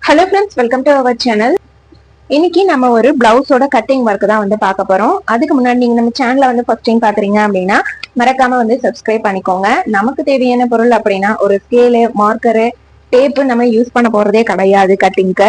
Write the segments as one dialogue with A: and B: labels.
A: Hello friends, welcome to our channel. இன்னைக்கு நம்ம ஒரு பிளவுஸோட கட்டிங் ஒர்க் தான் வந்து பார்க்க போறோம். அதுக்கு முன்னாடி நீங்க நம்ம சேனலை வந்து ஃபர்ஸ்ட் டைம் பாக்குறீங்க அப்படின்னா மறக்காம வந்து சப்ஸ்கிரைப் பண்ணிக்கோங்க. நமக்கு தேவையான பொருள் அப்படின்னா ஒரு ஸ்கேலு, மார்க்கரு, டேப்பு நம்ம யூஸ் பண்ண போறதே கிடையாது. கட்டிங்க்கு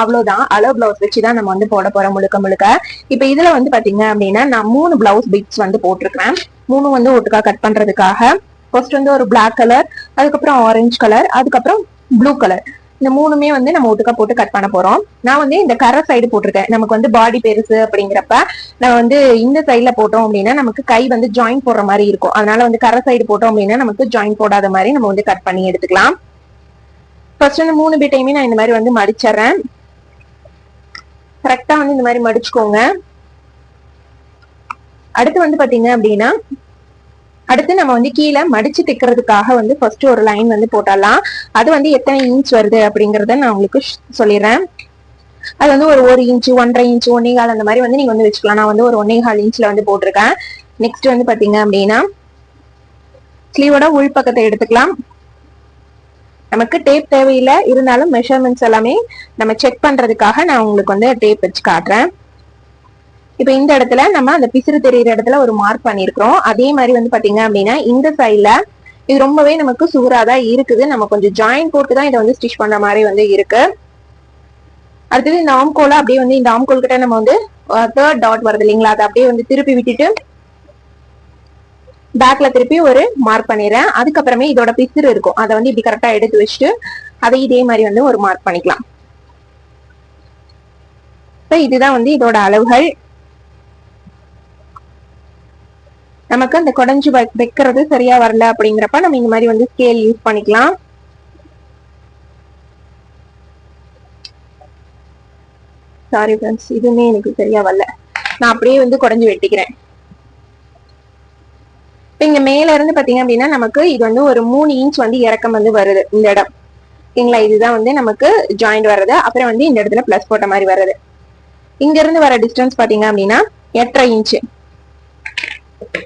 A: அவ்வளவுதான். அளவு பிளவுஸ் வச்சுதான் நம்ம வந்து போட போறோம் முழுக்க முழுக்க. இப்ப இதுல வந்து பாத்தீங்க அப்படின்னா நான் 3 பிளவுஸ் பிட்ஸ் வந்து போட்டிருக்கேன். 3 வந்து ஒட்டுக்கா கட் பண்றதுக்காக. ஃபர்ஸ்ட் வந்து ஒரு பிளாக் கலர், அதுக்கப்புறம் ஆரஞ்சு கலர், அதுக்கப்புறம் ப்ளூ கலர். இந்த 3மே வந்து நம்ம ஒட்டுக்கா போட்டு கட் பண்ண போறோம். நான் வந்து இந்த கரை சைடு போட்டிருக்கேன். நமக்கு வந்து பாடி பெருசு அப்படிங்கிறப்ப நம்ம வந்து இந்த சைட்ல போட்டோம் அப்படின்னா நமக்கு கை வந்து ஜாயின் போடுற மாதிரி இருக்கும். அதனால வந்து கரை சைடு போட்டோம் அப்படின்னா நமக்கு ஜாயின் போடாத மாதிரி நம்ம வந்து கட் பண்ணி எடுத்துக்கலாம். ஃபர்ஸ்ட் வந்து 3 பிட்டையுமே நான் இந்த மாதிரி வந்து மடிச்சிடறேன். கரெக்டா வந்து இந்த மாதிரி மடிச்சுக்கோங்க. அடுத்து வந்து பாத்தீங்க அப்படின்னா அடுத்து நம்ம வந்து கீழே மடிச்சு தைக்கிறதுக்காக வந்து ஃபர்ஸ்ட் ஒரு லைன் வந்து போட்டலாம். அது வந்து எத்தனை இன்ச் வருது அப்படிங்கறத நான் உங்களுக்கு சொல்லிடுறேன். அது வந்து ஒரு இன்ச்சு, 1.5 இன்ச்சு, 1.25 அந்த மாதிரி வந்து நீங்க வந்து வச்சுக்கலாம். நான் வந்து ஒரு 1.25 இன்ச்ல வந்து போட்டிருக்கேன். நெக்ஸ்ட் வந்து பாத்தீங்க அப்படின்னா ஸ்லீவோட உள் பக்கத்தை எடுத்துக்கலாம். நமக்கு டேப் தேவையில்லை, இருந்தாலும் மெஷர்மெண்ட்ஸ் எல்லாமே நம்ம செக் பண்றதுக்காக நான் உங்களுக்கு வந்து டேப் வச்சு காட்டுறேன். இப்ப இந்த இடத்துல நம்ம அந்த பிசிறு தெரியிற இடத்துல ஒரு மார்க் பண்ணிருக்கிறோம். அதே மாதிரி வந்து பாத்தீங்க அப்படின்னா இந்த சைட்ல இது ரொம்பவே நமக்கு சூறாதான் இருக்குது. நம்ம கொஞ்சம் ஜாயின் போட்டு தான் இதை வந்து ஸ்டிச் பண்ற மாதிரி வந்து இருக்கு. அடுத்தது இந்த ஆம்கோல அப்படியே வந்து இந்த ஆம்கோல் கிட்ட நம்ம வந்து தேர்ட் டாட் வருது இல்லைங்களா, அதை அப்படியே வந்து திருப்பி விட்டுட்டு பேக்ல திருப்பி ஒரு மார்க் பண்ணிடுறேன். அதுக்கப்புறமே இதோட பிசிறு இருக்கும், அதை வந்து இப்படி கரெக்டா எடுத்து வச்சுட்டு அதை இதே மாதிரி வந்து ஒரு மார்க் பண்ணிக்கலாம். இதுதான் வந்து இதோட அளவுகள். நமக்கு அந்த குடஞ்சு வைக்கிறது சரியா வரல அப்படிங்கிறப்ப நம்ம இந்த மாதிரி வந்து ஸ்கேல் யூஸ் பண்ணிக்கலாம். சாரி ஃப்ரெண்ட்ஸ், இதுவுமே எனக்கு சரியா வரல. நான் அப்படியே வந்து குடஞ்சு வெட்டிக்கிறேன். இங்க மேல இருந்து பாத்தீங்க அப்படின்னா நமக்கு இது வந்து ஒரு 3 இன்ச் வந்து இறக்கம் வந்து வருது இந்த இடம். ஓகேங்களா, இதுதான் வந்து நமக்கு ஜாயிண்ட் வர்றது. அப்புறம் வந்து இந்த இடத்துல பிளஸ் போட்ட மாதிரி வருது. இங்க இருந்து வர டிஸ்டன்ஸ் பாத்தீங்க அப்படின்னா 8.5 இன்ச்சு.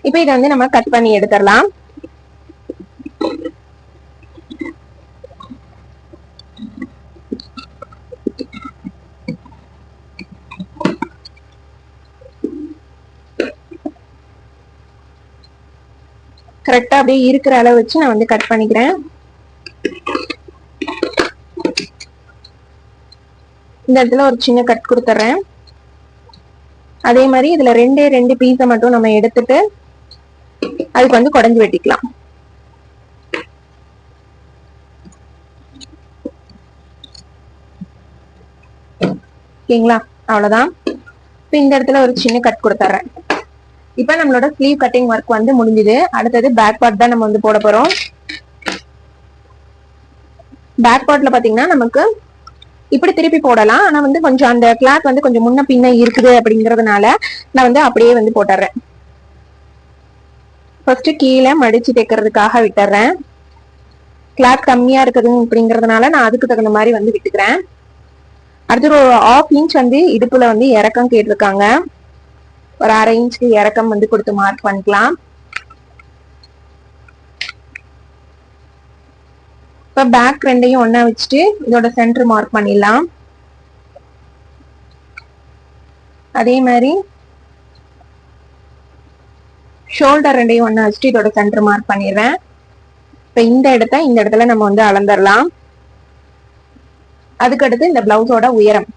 A: இப்ப இதை வந்து நம்ம கட் பண்ணி எடுத்துடலாம். கரெக்டா அப்படியே இருக்கிற அளவு வச்சு நான் வந்து கட் பண்ணிக்கிறேன். இந்த இடத்துல ஒரு சின்ன கட் கொடுத்துறேன். அதே மாதிரி இதுல ரெண்டு பீஸை மட்டும் நம்ம எடுத்துட்டு அதுக்கு வந்து குடஞ்சு வெட்டிக்கலாம். ஓகேங்களா, அவ்வளவுதான். இப்ப இந்த இடத்துல ஒரு சின்ன கட் கொடுத்துறேன். இப்ப நம்மளோட ஸ்லீவ் கட்டிங் ஒர்க் வந்து முடிஞ்சுது. அடுத்தது பேக் பார்ட் தான் நம்ம வந்து போட போறோம். பேக் பார்ட்ல பாத்தீங்கன்னா நமக்கு இப்படி திருப்பி போடலாம். ஆனா வந்து கொஞ்சம் அந்த கிளாத் வந்து கொஞ்சம் முன்ன பின்ன இருக்குது அப்படிங்கறதுனால நான் வந்து அப்படியே வந்து போட்டுறேன். ஃபர்ஸ்ட் கீழே மடிச்சு தைக்கிறதுக்காக விட்டுறேன். கிளாத் கம்மியா இருக்குது அப்படிங்கறதுனால நான் அதுக்கு தகுந்த மாதிரி வந்து விட்டுக்கிறேன். அடுத்து ஒரு 1/2 இன்ச் வந்து இடுப்புல வந்து இறக்கம் கேட்டிருக்காங்க. ஒரு 1/2 இன்ச்சுக்கு இறக்கம் வந்து கொடுத்து மார்க் பண்ணிக்கலாம். இப்ப பேக் ரெண்டையும் ஒன்னா வச்சுட்டு இதோட சென்டர் மார்க் பண்ணிடலாம். அதே மாதிரி ஷோல்டர் ரெண்டையும் ஒன்னா வச்சுட்டு இதோட சென்டர் மார்க் பண்ணிடுறேன். இப்ப இந்த இடத்துல நம்ம வந்து அளந்துடலாம். அதுக்கடுத்து இந்த பிளவுஸோட உயரம்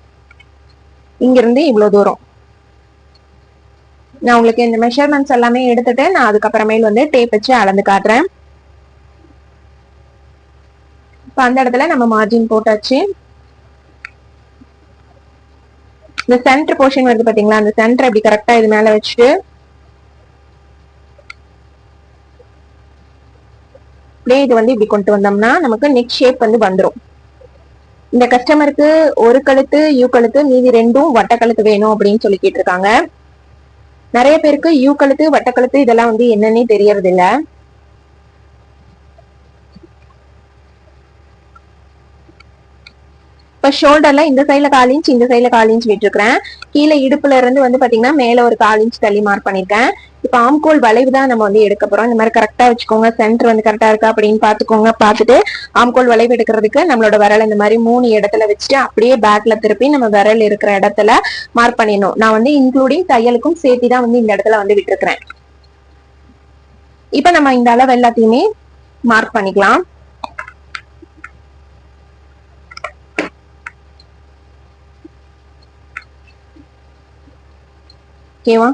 A: இங்கிருந்து இவ்வளவு தூரம் நான் உங்களுக்கு இந்த மெஷர்மெண்ட்ஸ் எல்லாமே எடுத்துட்டு நான் அதுக்கப்புறமேல் வந்து டேப் வச்சு அளந்து காட்டுறேன். இப்ப அந்த இடத்துல நம்ம மார்ஜின் போட்டாச்சு. இந்த சென்டர் போர்ஷன் வருது பாத்தீங்களா, அந்த சென்டர் அப்படி கரெக்டா இது மேல வச்சுட்டு அப்படியே இது வந்து இப்படி கொண்டு வந்தோம்னா நமக்கு நெக் ஷேப் வந்து வந்துடும். இந்த கஸ்டமருக்கு ஒரு கழுத்து யூ கழுத்து, மீதி 2ம் வட்ட கழுத்து வேணும் அப்படின்னு சொல்லி கேட்டிருக்காங்க. நிறைய பேருக்கு யூ கழுத்து வட்ட கழுத்து இதெல்லாம் வந்து என்னன்னே தெரியறது இல்ல. இப்ப இப்ப ஷோல்டர்ல இந்த சைட்ல 1/4 இன்ச், இந்த சைட்ல 1/4 இன்ச் விட்டுருக்கேன். கீழே இடுப்புல இருந்து வந்து பாத்தீங்கன்னா மேல ஒரு 1/4 இன்ச் தள்ளி மார்க் பண்ணிருக்கேன். இப்ப ஆம்கோல் வளைவு தான் நம்ம வந்து எடுக்க போறோம். இந்த மாதிரி கரெக்டா வச்சுக்கோங்க. சென்டர் வந்து கரெக்டா இருக்கா அப்படின்னு பாத்துக்கோங்க. பாத்துட்டு ஆம்கோல் வளைவு எடுக்கிறதுக்கு நம்மளோட விரல் இந்த மாதிரி 3 இடத்துல வச்சுட்டு அப்படியே பேக்ல திருப்பி நம்ம விரல் இருக்கிற இடத்துல மார்க் பண்ணிடணும். நான் வந்து இன்க்ளூடிங் தையலுக்கும் சேர்த்து தான் வந்து இந்த இடத்துல வந்து விட்டுருக்கிறேன். இப்ப நம்ம இந்த அளவு எல்லாத்தையுமே மார்க் பண்ணிக்கலாம். ஓகேவா?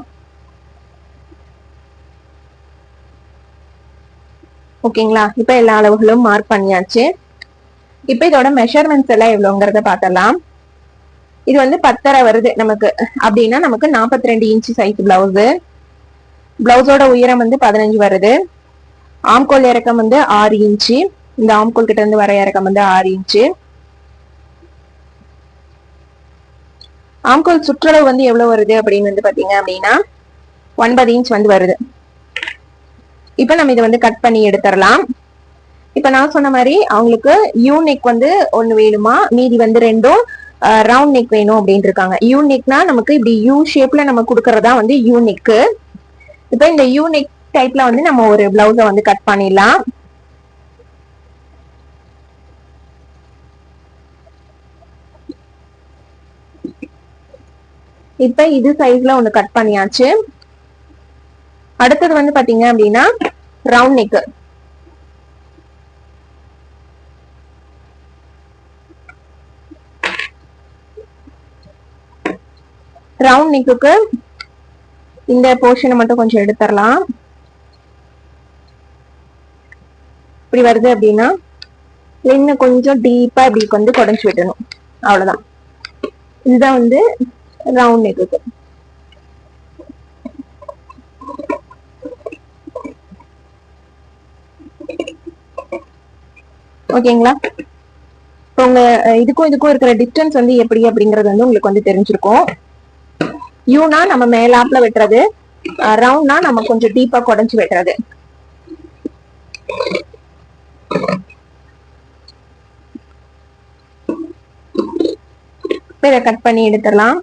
A: ஓகேங்களா? இப்ப எல்லா அளவுகளும் மார்க் பண்ணியாச்சு. இப்ப இதோட மெஷர்மெண்ட்ஸ் எல்லாம் எவ்வளவுங்கிறத பார்த்தலாம். இது வந்து 10.5 வருது நமக்கு அப்படின்னா நமக்கு 42 இன்ச் சைஸ் பிளவுஸ். பிளவுஸோட உயரம் வந்து 15 வருது. ஆம்கோல் இறக்கம் வந்து 6 இன்ச்சு. இந்த ஆம்கோல் கிட்ட இருந்து வர இறக்கம் வந்து 6 இன்ச்சு. ஆம்கோல் சுற்றளவு வந்து எவ்வளவு வருது அப்படின்னு வந்து பாத்தீங்க அப்படின்னா 9 இன்ச் வந்து வருது. இப்ப நம்ம இதை வந்து கட் பண்ணி எடுத்துடலாம். இப்ப நான் சொன்ன மாதிரி அவங்களுக்கு யூ நெக் வந்து ஒண்ணு வேணுமா, மீதி வந்து 2 ரவுண்ட் நெக் வேணும் அப்படின்னு இருக்காங்க. யூ நெக்னா நமக்கு இப்படி யூ ஷேப்ல நம்ம கொடுக்கறதா வந்து யூ நெக். இப்ப இந்த யூ நெக் டைப்ல வந்து நம்ம ஒரு பிளவுஸ வந்து கட் பண்ணிடலாம். இப்ப இது சைஸ்ல ஒண்ணு கட் பண்ணியாச்சு. அடுத்தது வந்து பாத்தீங்க அப்படின்னா ரவுண்ட் நெக். ரவுண்ட் நெக்குக்கு இந்த போர்ஷனை மட்டும் கொஞ்சம் எடுத்துடலாம். இப்படி வருது அப்படின்னா இன்னும் கொஞ்சம் டீப்பா இப்படி வந்து குறைஞ்சு விடணும். அவ்வளவுதான். இதுதான் வந்து ரவுண்ட் நெக்குக்கு. ஓகேங்களா? உங்க இதுக்கும் இருக்கிற டிஸ்டன்ஸ் வந்து எப்படி அப்படிங்கறது வந்து உங்களுக்கு வந்து தெரிஞ்சிருக்கும். யூனா நம்ம மேலாப்ல வெட்டுறது, ரவுண்ட்னா நம்ம கொஞ்சம் டீப்பா குறைஞ்சு வெட்டுறது. இதை கட் பண்ணி எடுத்துடலாம்.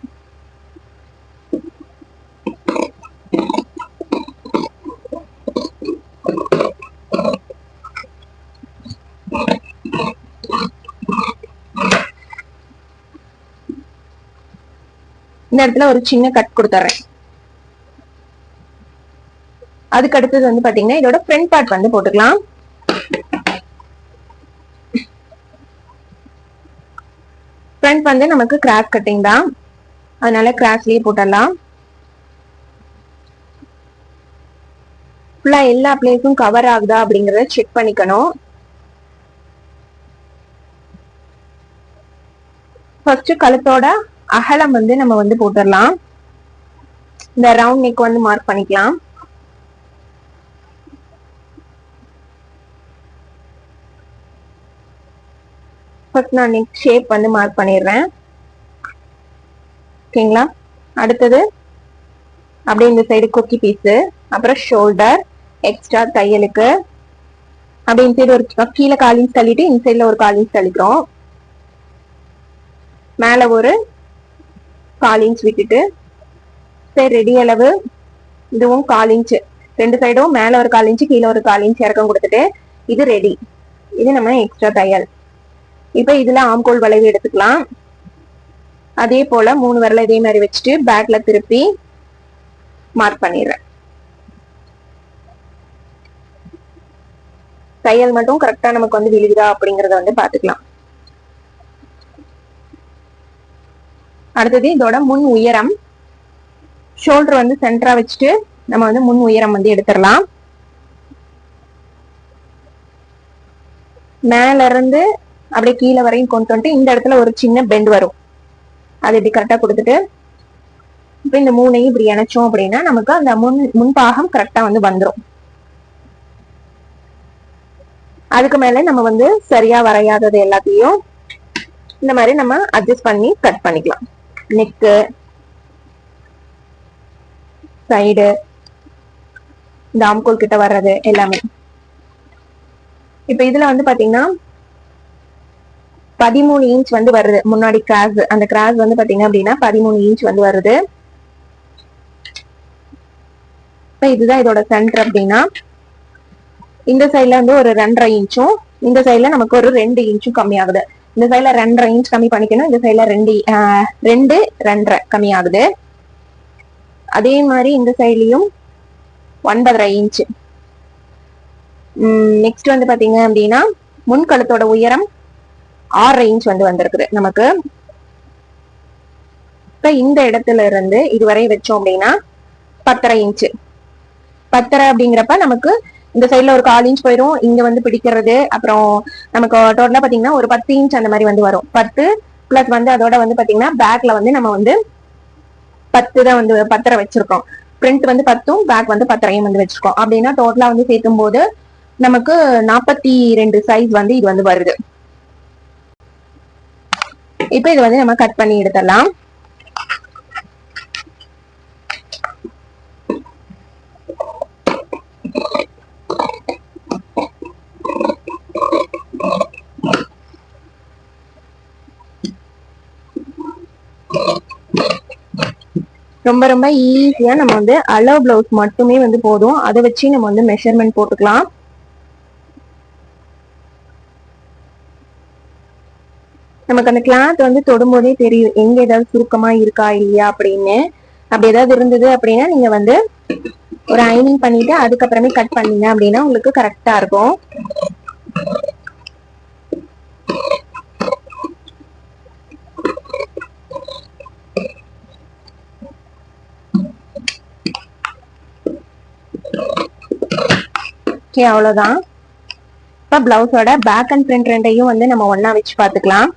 A: இந்த இடத்துல ஒரு சின்ன கட் கொடுத்துறேன். அதுக்கு அடுத்தது வந்து பாத்தீங்கன்னா இதோட ஃப்ரண்ட் பார்ட் வந்து போட்டுக்கலாம். ஃப்ரண்ட் வந்து நமக்கு கிராஸ் கட்டிங் தான், அதனால கிராஸ்லயே போட்டுடலாம். ஃபுல்லா எல்லா பிளேஸும் கவர் ஆகுதா அப்படிங்கறத செக் பண்ணிக்கணும். ஃபர்ஸ்ட் கழுத்தோட அகலம் வந்து நம்ம வந்து போட்டுடலாம். இந்த ரவுண்ட் நெக் வந்து மார்க் பண்ணிக்கலாம். ஃபர்ஸ்ட் நான் நெக் ஷேப் வந்து மார்க் பண்ணிடுறேன். ஓகேங்களா? அடுத்தது அப்படியே இந்த சைடு கொக்கி பீஸ், அப்புறம் ஷோல்டர், எக்ஸ்ட்ரா தையலுக்கு அப்படி இந்த சைடு ஒரு கீழே 1/4 இன்ச் தள்ளிட்டு இந்த சைடுல ஒரு 1/4 இன்ச் தள்ளிக்கிறோம். மேல ஒரு 1/4 இன்ச் விட்டுட்டு சரி ரெடி அளவு இதுவும் 1/4 இன்ச், ரெண்டு சைடும் மேல ஒரு 1/4 இன்ச் கீழே ஒரு 1/4 இன்ச் இறக்கம் கொடுத்துட்டு இது ரெடி. இது நம்ம எக்ஸ்ட்ரா தையல். இப்ப இதுல ஆம்கோல் வளைவு எடுத்துக்கலாம். அதே போல 3 விரல இதே மாதிரி வச்சுட்டு பேக்ல திருப்பி மார்க் பண்ணிடுறேன். தையல் மட்டும் கரெக்டா நமக்கு வந்து விழுகுதா அப்படிங்கறத வந்து பாத்துக்கலாம். அடுத்தது இதோட முன் உயரம், ஷோல்டர் வந்து சென்டரா வச்சுட்டு நம்ம வந்து முன் உயரம் வந்து எடுத்துடலாம். மேல இருந்து அப்படியே கீழே வரையும் கொண்டு வந்துட்டு இந்த இடத்துல ஒரு சின்ன பெண்ட் வரும், அது இப்படி கரெக்டா கொடுத்துட்டு இப்ப இந்த 3ஐயும் இப்படி இணைச்சோம் அப்படின்னா நமக்கு அந்த முன்பாகம் கரெக்டா வந்து வந்துடும். அதுக்கு மேல நம்ம வந்து சரியா வரையாதது எல்லாத்தையும் இந்த மாதிரி நம்ம அட்ஜஸ்ட் பண்ணி கட் பண்ணிக்கலாம். நெக்கு, சைடு, இந்த ஆம்கோல் கிட்ட வர்றது எல்லாமே. இப்ப இதுல வந்து பாத்தீங்கன்னா 13 இன்ச் வந்து வருது. முன்னாடி கிராஸ், அந்த கிராஸ் வந்து பாத்தீங்க அப்படின்னா 13 இன்ச் வந்து வருது. இதுதான் இதோட சென்டர் அப்படின்னா இந்த சைட்ல வந்து ஒரு 2.5 இன்ச்சும், இந்த சைட்ல நமக்கு ஒரு 2 இன்ச்சும் கம்மி ஆகுது. இந்த சைட்ல 2.5 இன்ச் கம்மி பண்ணிக்கணும், இந்த சைட்ல 2.5 கம்மி ஆகுது. அதே மாதிரி இந்த சைட்லயும் 9.5 இன்ச். நெக்ஸ்ட் வந்து பாத்தீங்க அப்படின்னா முன்கழுத்தோட உயரம் 6.5 இன்ச் வந்து வந்திருக்குது நமக்கு. இப்ப இந்த இடத்துல இருந்து இதுவரை வச்சோம் அப்படின்னா 10.5 இன்ச். 10.5 அப்படிங்கிறப்ப நமக்கு இந்த சைட்ல ஒரு 1/4 இன்ச் போயிடும், இங்க வந்து பிடிக்கிறது. அப்புறம் நமக்கு டோட்டலா பாத்தீங்கன்னா ஒரு 10 இன்ச் அந்த மாதிரி வந்து வரும். 10 பிளஸ் வந்து அதோட வந்து பாத்தீங்கன்னா பேக்ல வந்து நம்ம வந்து 10 தான் வந்து 10.5 வச்சிருக்கோம். ஃப்ரண்ட் வந்து 10ம் பேக் வந்து 10.5 வந்து வச்சிருக்கோம். அப்படின்னா டோட்டலா வந்து சேர்க்கும் போது நமக்கு 42 சைஸ் வந்து இது வந்து வருது. இப்ப இது வந்து நம்ம கட் பண்ணி எடுத்துடலாம். ரொம்ப ரொம்ப ஈஸியா நம்ம வந்து அளவு பிளவுஸ் மட்டுமே வந்து போதும், அதை வச்சு நம்ம வந்து மெஷர்மெண்ட் போட்டுக்கலாம். நமக்கு அந்த கிளாத் வந்து தொடும்போதே தெரியும் எங்க ஏதாவது சுருக்கமா இருக்கா இல்லையா அப்படின்னு. அப்படி ஏதாவது இருந்தது அப்படின்னா நீங்க வந்து ஒரு அயனிங் பண்ணிட்டு அதுக்கப்புறமே கட் பண்ணீங்க அப்படின்னா உங்களுக்கு கரெக்டா இருக்கும். ஓகே, அவ்வளவுதான். இப்ப பிளவுஸோட பேக் அண்ட் ஃப்ரண்ட் ரெண்டையும் வந்து நம்ம ஒன்னா வச்சு பாத்துக்கலாம்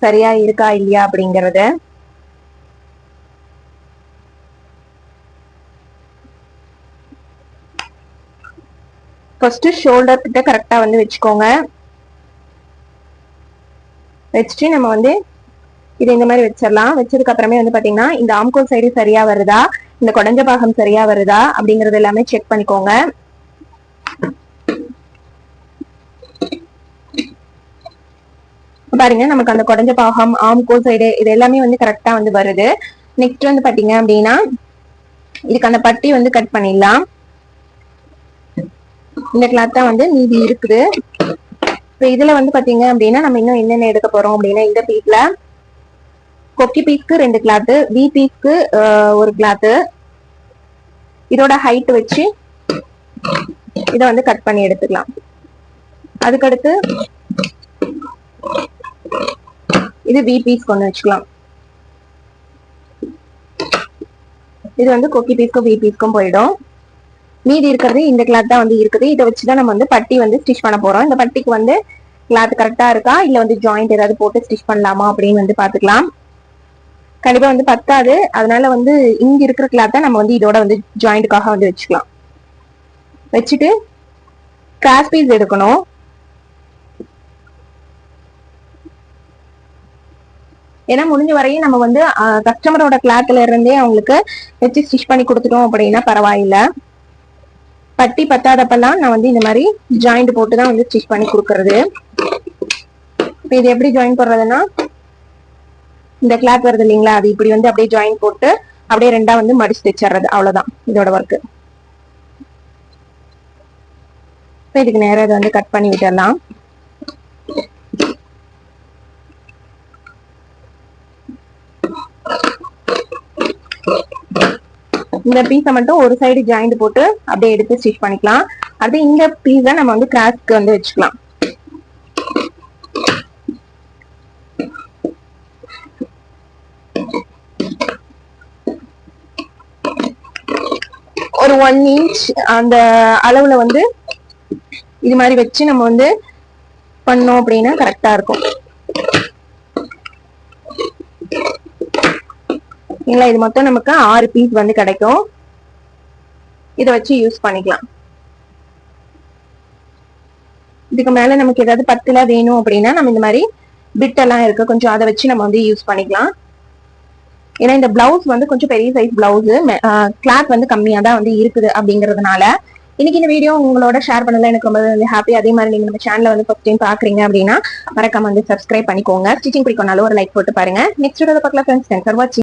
A: சரியா இருக்கா இல்லையா அப்படிங்கறது. ஃபர்ஸ்ட் ஷோல்டர் கிட்ட கரெக்டா வந்து வச்சுக்கோங்க. வச்சுட்டு நம்ம வந்து இது இந்த மாதிரி வச்சிடலாம். வச்சதுக்கு அப்புறமே வந்து பாத்தீங்கன்னா இந்த ஆம்கோல் சைடு சரியா வருதா, இந்த குடஞ்ச பாகம் சரியா வருதா அப்படிங்கறது எல்லாமே செக் பண்ணிக்கோங்க. பாருங்க, நமக்கு அந்த குடஞ்ச பாகம் ஆம்கோல் சைடு இது எல்லாமே வந்து கரெக்டா வந்து வருது. நெக்ஸ்ட் வந்து பாத்தீங்க அப்படின்னா இதுக்கு அந்த பட்டி வந்து கட் பண்ணிடலாம். இந்த கிளாத் தான் வந்து மீதி இருக்குது. இப்போ இதுல வந்து பாத்தீங்க அப்படின்னா நம்ம இன்னும் என்னென்ன எடுக்க போறோம் அப்படின்னா இந்த பீஸ்ல கொக்கி பீஸ்க்கு 2 கிளாத்து, வி பீஸ்க்கு ஒரு கிளாத்து, இதோட ஹைட் வச்சு இதை வந்து கட் பண்ணி எடுத்துக்கலாம். அதுக்கடுத்து இது வி பீஸ் கொண்டு வச்சுக்கலாம். இது வந்து கொக்கி பீஸ்க்கும் வி பீஸ்க்கும் போயிடும். மீதி இருக்கிறது இந்த கிளாத் தான் வந்து இருக்குது. இதை வச்சுதான் நம்ம வந்து பட்டி வந்து ஸ்டிச் பண்ண போறோம். இந்த பட்டிக்கு வந்து கிளாத் கரெக்டா இருக்கா இல்ல வந்து ஜாயிண்ட் ஏதாவது போட்டு ஸ்டிச் பண்ணலாமா அப்படின்னு வந்து பாத்துக்கலாம். கண்டிப்பா வந்து பத்தாது, அதனால வந்து இங்க இருக்கிற கிளாத்தை நம்ம வந்து இதோட வந்து ஜாயிண்ட்டுக்காக வந்து வச்சுக்கலாம். வச்சுட்டு கிராஸ் பீஸ் எடுக்கணும். ஏன்னா முடிஞ்ச வரையும் நம்ம வந்து கஸ்டமரோட கிளாத்ல இருந்தே அவங்களுக்கு வச்சு ஸ்டிச் பண்ணி கொடுத்துட்டோம் அப்படின்னா பரவாயில்ல. பட்டி பத்தாதப்பெல்லாம் நான் வந்து இந்த மாதிரி ஜாயிண்ட் போட்டு தான் வந்து ஸ்டிச் பண்ணி கொடுக்கறது. இது எப்படி ஜாயின் போடுறதுன்னா இந்த கிளாத் வருது இல்லைங்களா, அது இப்படி வந்து அப்படியே ஜாயின் போட்டு அப்படியே ரெண்டா வந்து மடிச்சு தைச்சிடுறது, அவ்வளவுதான் இதோட ஒர்க்கு. இதுக்கு நேரம் இதை வந்து கட் பண்ணி விட்டுடலாம். இந்த பீஸை மட்டும் ஒரு சைடு ஜாயிண்ட் போட்டு அப்படியே எடுத்து ஸ்டிச் பண்ணிக்கலாம். அது இந்த பீஸை நம்ம வந்து கிராஸ்க்கு வந்து வச்சுக்கலாம். ஒரு 1 இன்ச் அந்த அளவுல வந்து இது மாதிரி வச்சு நம்ம வந்து பண்ணோம் அப்படின்னா கரெக்டா இருக்கும். இது மொத்தம் நமக்கு 6 பீஸ் வந்து கிடைக்கும். இதை வச்சு யூஸ் பண்ணிக்கலாம். இதுக்கு மேல நமக்கு ஏதாவது பத்துல வேணும் அப்படின்னா நம்ம இந்த மாதிரி பிட் எல்லாம் இருக்கு, கொஞ்சம் அதை வச்சு நம்ம வந்து யூஸ் பண்ணிக்கலாம். ஏன்னா இந்த பிளவுஸ் வந்து கொஞ்சம் பெரிய சைஸ் பிளவுஸ், கிளாத் வந்து கம்மியா தான் வந்து இருக்குது அப்படிங்கறதுனால இன்னைக்கு இந்த வீடியோ உங்களோட ஷேர் பண்ணல எனக்கு ரொம்ப ஹாப்பி. அதே மாதிரி நீங்க நம்ம சேனலை வந்து ஃபர்ஸ்ட் டைம் பாக்குறீங்க அப்படின்னா மறக்காம வந்து சப்ஸ்கிரைப் பண்ணிக்கோங்க. ஸ்டிச்சிங் பிடிக்கனாலும் ஒரு லைக் போட்டு பாருங்க. நெக்ஸ்ட் வீடியோல பார்க்கலாம் ஃப்ரெண்ட்ஸ். தேங்க்ஸ் ஃபார் வாட்சிங்.